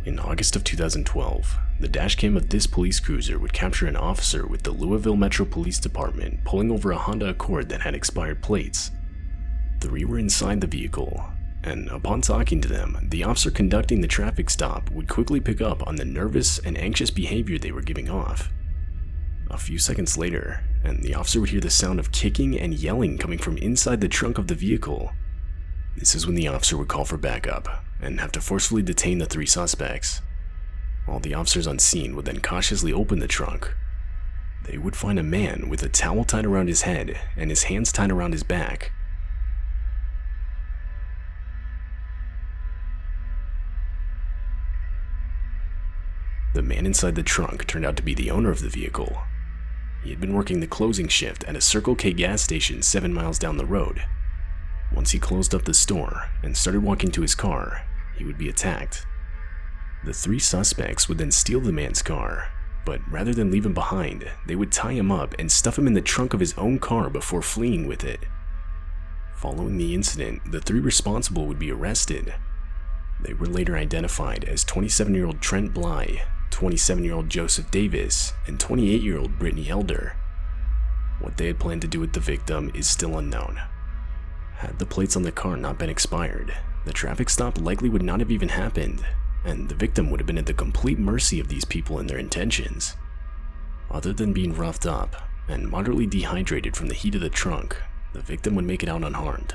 In August of 2012, the dashcam of this police cruiser would capture an officer with the Louisville Metro Police Department pulling over a Honda Accord that had expired plates. 3 were inside the vehicle, and upon talking to them, the officer conducting the traffic stop would quickly pick up on the nervous and anxious behavior they were giving off. A few seconds later, and the officer would hear the sound of kicking and yelling coming from inside the trunk of the vehicle. This is when the officer would call for backup and have to forcefully detain the 3 suspects. All the officers on scene would then cautiously open the trunk. They would find a man with a towel tied around his head and his hands tied around his back. The man inside the trunk turned out to be the owner of the vehicle. He had been working the closing shift at a Circle K gas station 7 miles down the road. Once he closed up the store and started walking to his car, he would be attacked. The 3 suspects would then steal the man's car, but rather than leave him behind, they would tie him up and stuff him in the trunk of his own car before fleeing with it. Following the incident, the 3 responsible would be arrested. They were later identified as 27-year-old Trent Bly, 27-year-old Joseph Davis, and 28-year-old Brittany Elder. What they had planned to do with the victim is still unknown. Had the plates on the car not been expired, the traffic stop likely would not have even happened, and the victim would have been at the complete mercy of these people and their intentions. Other than being roughed up and moderately dehydrated from the heat of the trunk, the victim would make it out unharmed.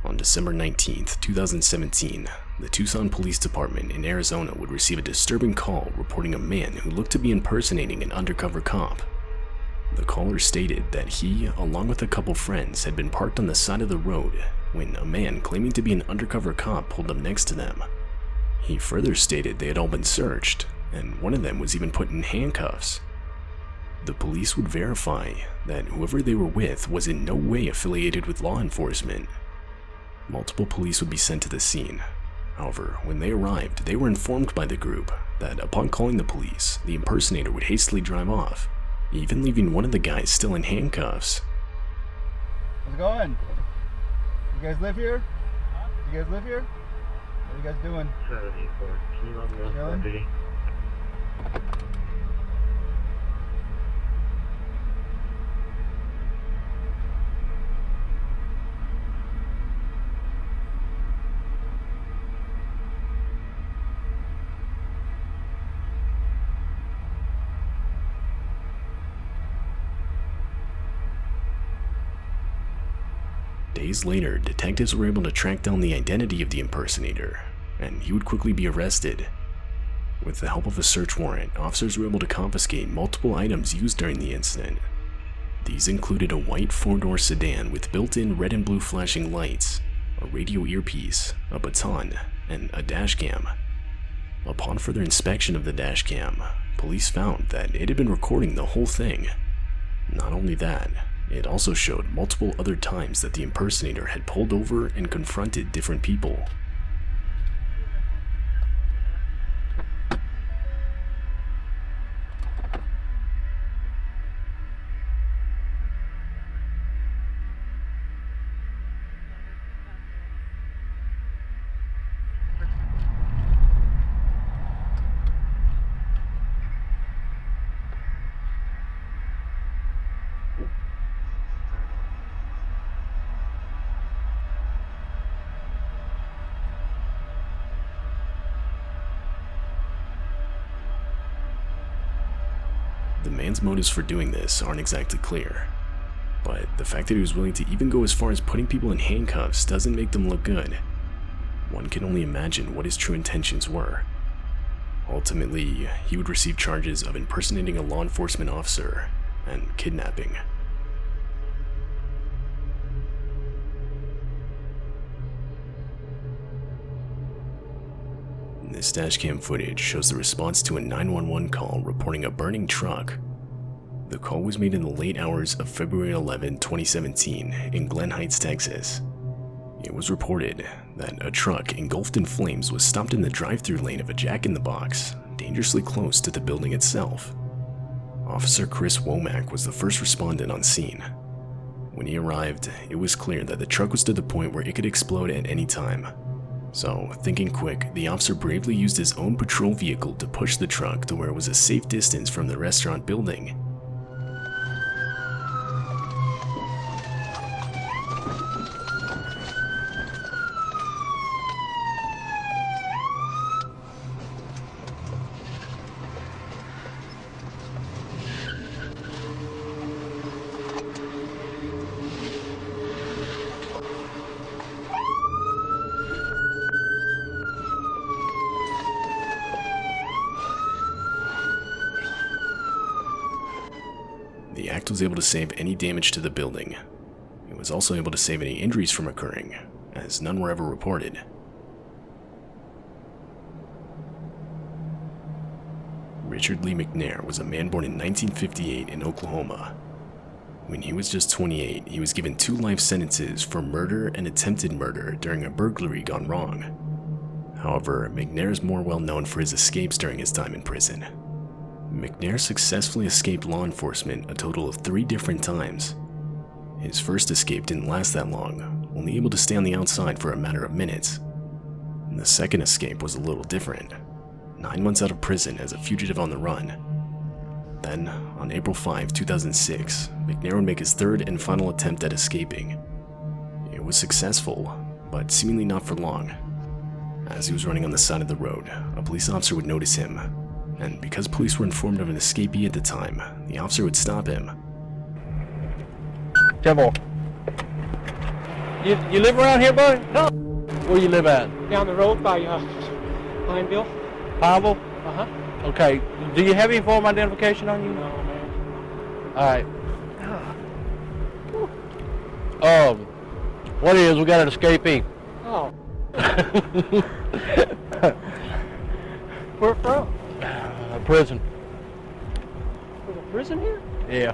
On December 19, 2017, the Tucson Police Department in Arizona would receive a disturbing call reporting a man who looked to be impersonating an undercover cop. The caller stated that he, along with a couple friends, had been parked on the side of the road when a man claiming to be an undercover cop pulled up next to them. He further stated they had all been searched, and one of them was even put in handcuffs. The police would verify that whoever they were with was in no way affiliated with law enforcement. Multiple police would be sent to the scene. However, when they arrived, they were informed by the group that upon calling the police, the impersonator would hastily drive off, even leaving one of the guys still in handcuffs. How's it going? You guys live here? You guys live here? What are you guys doing? 74. Can you log me on property? Days later, detectives were able to track down the identity of the impersonator, and he would quickly be arrested. With the help of a search warrant, officers were able to confiscate multiple items used during the incident. These included a white 4-door sedan with built-in red and blue flashing lights, a radio earpiece, a baton, and a dashcam. Upon further inspection of the dashcam, police found that it had been recording the whole thing. Not only that, it also showed multiple other times that the impersonator had pulled over and confronted different people. The man's motives for doing this aren't exactly clear, but the fact that he was willing to even go as far as putting people in handcuffs doesn't make them look good. One can only imagine what his true intentions were. Ultimately, he would receive charges of impersonating a law enforcement officer and kidnapping. This dashcam footage shows the response to a 911 call reporting a burning truck. The call was made in the late hours of February 11, 2017 in Glen Heights, Texas. It was reported that a truck engulfed in flames was stopped in the drive-thru lane of a Jack in the Box, dangerously close to the building itself. Officer Chris Womack was the first respondent on scene. When he arrived, it was clear that the truck was to the point where it could explode at any time. So, thinking quick, the officer bravely used his own patrol vehicle to push the truck to where it was a safe distance from the restaurant building. The act was able to save any damage to the building. It was also able to save any injuries from occurring, as none were ever reported. Richard Lee McNair was a man born in 1958 in Oklahoma. When he was just 28, he was given 2 life sentences for murder and attempted murder during a burglary gone wrong. However, McNair is more well known for his escapes during his time in prison. McNair successfully escaped law enforcement a total of 3 different times. His first escape didn't last that long, only able to stay on the outside for a matter of minutes. And the second escape was a little different. 9 months out of prison as a fugitive on the run. Then, on April 5, 2006, McNair would make his 3rd and final attempt at escaping. It was successful, but seemingly not for long. As he was running on the side of the road, a police officer would notice him, and because police were informed of an escapee at the time, the officer would stop him. Temple. You live around here, buddy? No. Where you live at? Down the road by Pineville. Pineville? Uh-huh. Okay. Do you have any form of identification on you? No, man. Alright. What is, we got an escapee. Oh. Where from? Prison. There's a prison here? Yeah.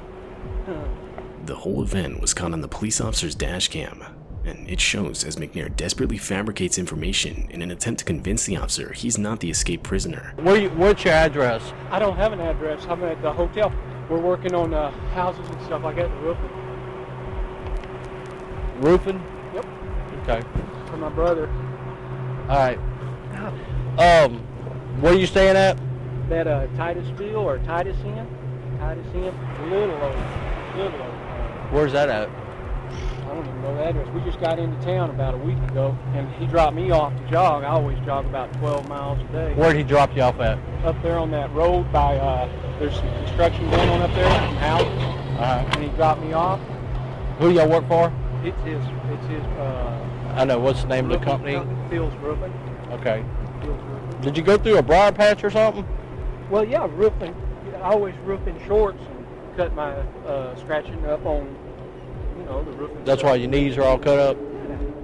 The whole event was caught on the police officer's dash cam, and it shows as McNair desperately fabricates information in an attempt to convince the officer he's not the escaped prisoner. What's your address? I don't have an address. I'm at the hotel. We're working on houses and stuff like that, the roofing. Roofing? Yep. Okay. For my brother. Alright. Where are you staying at? That Titusville or Titus Inn? Titus Inn? Little old. Where's that at? I don't even know the address. We just got into town about a week ago, and he dropped me off to jog. I always jog about 12 miles a day. Where'd he drop you off at? Up there on that road by, there's some construction going on up there, some houses. And he dropped me off. Who do y'all work for? It's his, I know, what's the name of the company? Phil's Roofing. Okay. Phil's Roofing. Did you go through a briar patch or something? Well, yeah, roofing. I always roof in shorts and cut my scratching up on, the roofing. That's why your knees are all cut up?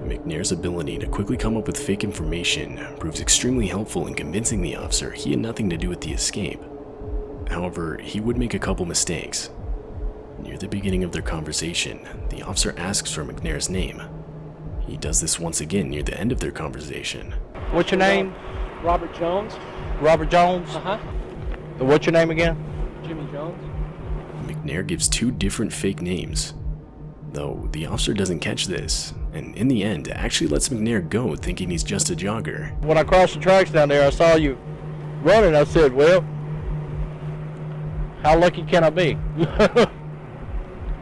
McNair's ability to quickly come up with fake information proves extremely helpful in convincing the officer he had nothing to do with the escape. However, he would make a couple mistakes. Near the beginning of their conversation, the officer asks for McNair's name. He does this once again near the end of their conversation. What's your name? Robert Jones. Robert Jones? Uh-huh. What's your name again? Jimmy Jones. McNair gives 2 different fake names, though the officer doesn't catch this, and in the end actually lets McNair go thinking he's just a jogger. When I crossed the tracks down there, I saw you running. I said, well, how lucky can I be?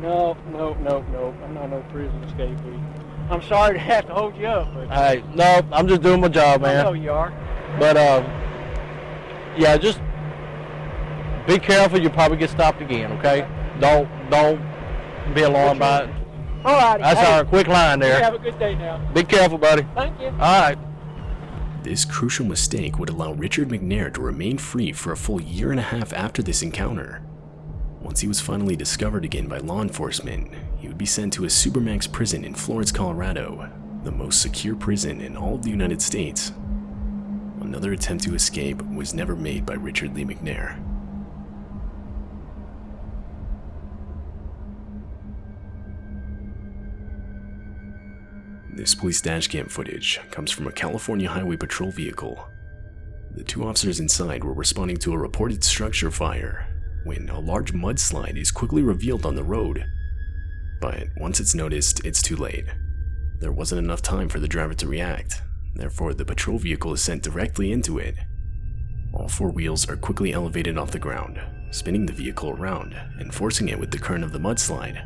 No. I'm not no prison escapee. I'm sorry to have to hold you up, but... Hey, no, I'm just doing my job, man. I know you are. But, yeah, just be careful. You'll probably get stopped again, okay? Don't be alarmed by it. All right. That's our quick line there. Have a good day now. Be careful, buddy. Thank you. All right. This crucial mistake would allow Richard McNair to remain free for a full 1.5 years after this encounter. Once he was finally discovered again by law enforcement, he would be sent to a Supermax prison in Florence, Colorado, the most secure prison in all of the United States. Another attempt to escape was never made by Richard Lee McNair. This police dashcam footage comes from a California highway patrol vehicle. The 2 officers inside were responding to a reported structure fire when a large mudslide is quickly revealed on the road. But once it's noticed, it's too late. There wasn't enough time for the driver to react, therefore the patrol vehicle is sent directly into it. All four wheels are quickly elevated off the ground, spinning the vehicle around and forcing it with the current of the mudslide.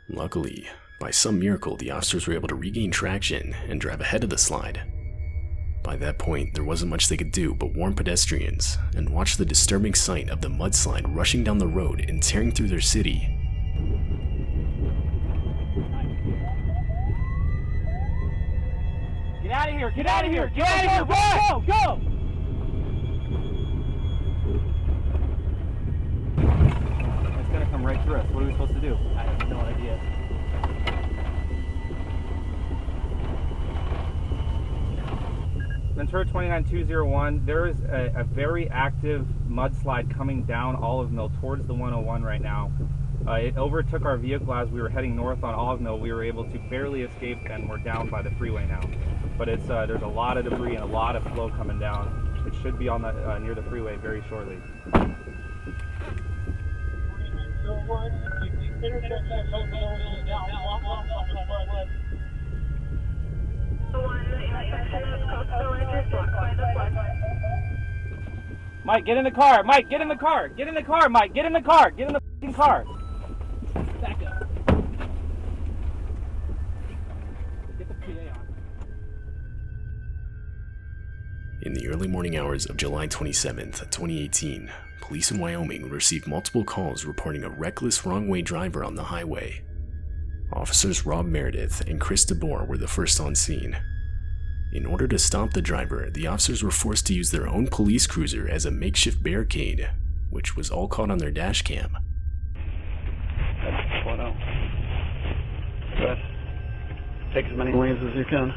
Luckily, by some miracle, the officers were able to regain traction and drive ahead of the slide. By that point, there wasn't much they could do but warn pedestrians and watch the disturbing sight of the mudslide rushing down the road and tearing through their city. Get out of here! Get out of here! Get out of here! Go! Go! It's gonna come right through us. What are we supposed to do? I have no idea. Ventura 29201, there is a very active mudslide coming down Olive Mill towards the 101 right now. It overtook our vehicle as we were heading north on Olive Mill. We were able to barely escape and we're down by the freeway now. But it's there's a lot of debris and a lot of flow coming down. It should be on the near the freeway very shortly. Mike, get in the car! Mike, get in the car! Get in the car, Mike! Get in the car! Get in the f***ing car! Back up. Get the PA on. In the early morning hours of July 27th, 2018, police in Wyoming received multiple calls reporting a reckless wrong-way driver on the highway. Officers Rob Meredith and Chris DeBoer were the first on scene. In order to stop the driver, the officers were forced to use their own police cruiser as a makeshift barricade, which was all caught on their dash cam. Good. Take as many lanes as you can.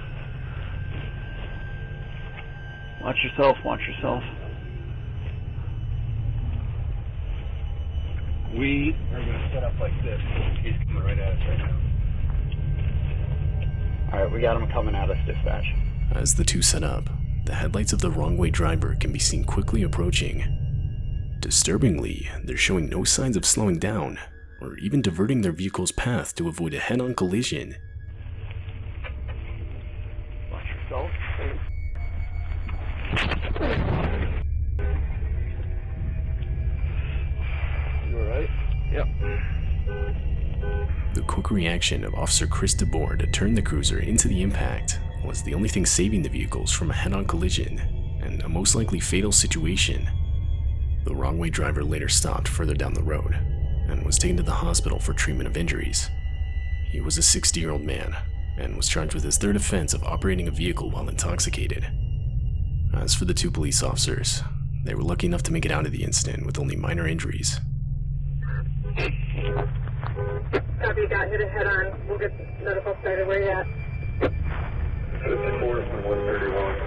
Watch yourself, watch yourself. We are going to set up like this. He's coming right at us right now. Alright, we got him coming at us, dispatch. As the two set up, the headlights of the wrong-way driver can be seen quickly approaching. Disturbingly, they're showing no signs of slowing down, or even diverting their vehicle's path to avoid a head-on collision. Watch yourself. You alright? Yep. The quick reaction of Officer Chris DeBoer to turn the cruiser into the impact was the only thing saving the vehicles from a head-on collision and a most likely fatal situation. The wrong-way driver later stopped further down the road and was taken to the hospital for treatment of injuries. He was a 60-year-old man and was charged with his third offense of operating a vehicle while intoxicated. As for the two police officers, they were lucky enough to make it out of the incident with only minor injuries. Copy, got hit head on. We'll get medical started. Where you at? 54 from 131.